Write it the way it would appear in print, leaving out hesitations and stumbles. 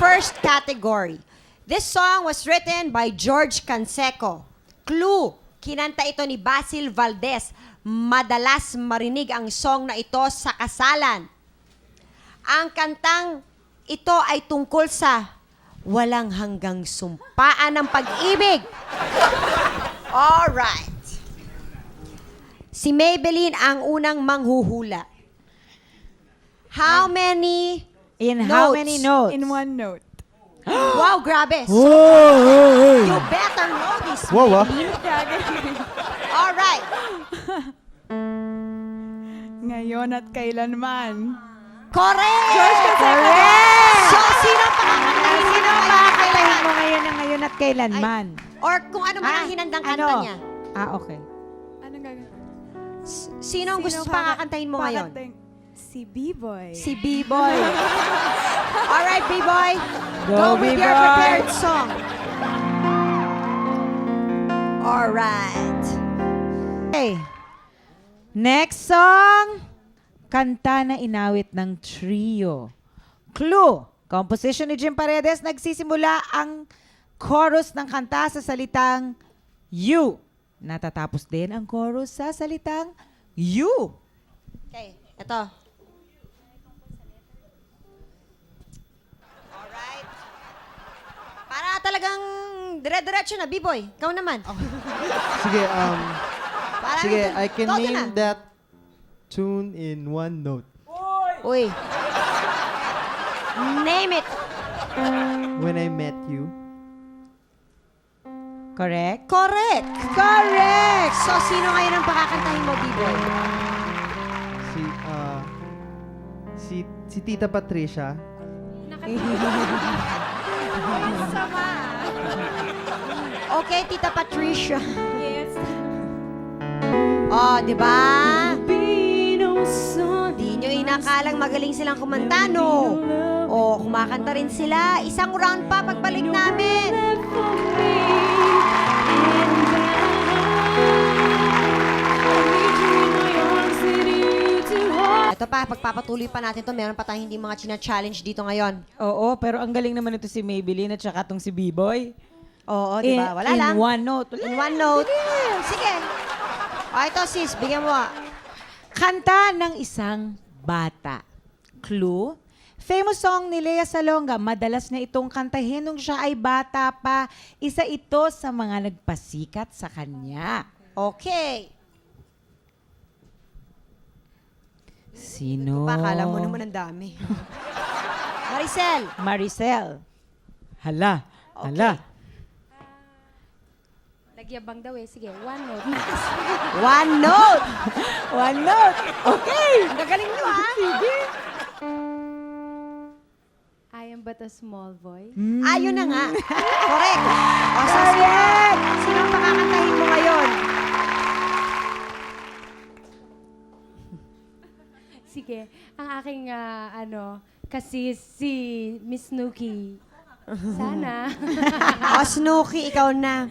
first category. This song was written by George Canseco. Clue, kinanta ito ni Basil Valdez. Madalas marinig ang song na ito sa kasalan. Ang kantang ito ay tungkol sa walang hanggang sumpaan ng pag-ibig. Alright. Si Maybelline ang unang manghuhula. How many In how many notes? In one note. Wow, grabe. So, Whoa, you better know this, Wow, ah. Maybelline. Alright. Ngayon at kailanman. Correct! Correct! So, sino pakakatayin Sino mo ang makakailahin mo ngayon at kailanman? Or kung ano man ang hinandang kanta ano? niya. Okay. Anong gagawin? Sino ang gusto pakakakantahin mo ngayon? Si B-Boy. Si B-Boy. Alright, B-Boy. Go, with your B-Boy. prepared song. Alright. Okay. Next song, kanta na inawit ng trio. Clue, composition ni Jim Paredes, nagsisimula ang chorus ng kanta sa salitang you. Natatapos din ang chorus sa salitang you. Okay, ito. Alright. Para talagang dire-diretso na, B-Boy. Ikaw naman. Sige, Para sige, I can todo name na. that tune in one note. Uy. Name it. When I Met You. Correct? Correct. Correct! So, sino ngayon ang pakakantahin mo, B-Boy? Si Tita Patricia. Okay, Tita Patricia. Yes. Oh, di ba? Di nyo inakalang magaling silang kumanta, no? O, kumakanta rin sila. Isang round pa pagbalik namin. Ito pa, pagpapatuloy pa natin to, meron pa tayong hindi mga china-challenge dito ngayon. Oo, pero ang galing naman ito si Maybelline at saka itong si B-Boy. Oo, di ba? Wala in lang. one note. In one note. Sige. O, ito sis, bigyan mo. Kanta ng isang bata. Clue? Famous song ni Lea Salonga. Madalas na itong kantahin nung siya ay bata pa. Isa ito sa mga nagpasikat sa kanya. Okay. Sino? Pakala mo naman ang dami. Maricel. Maricel. Hala. Hala. Nagyabang daw eh. Sige, one note. One note. One note. Okay. Ang gagaling nyo, ha? Sige. I am but a small boy. Ayun na nga. Correct. O, so, sino ang pakakantahin mo ngayon? Sige, ang aking kasi si Miss Nuki. Sana. O, Snooki, ikaw na.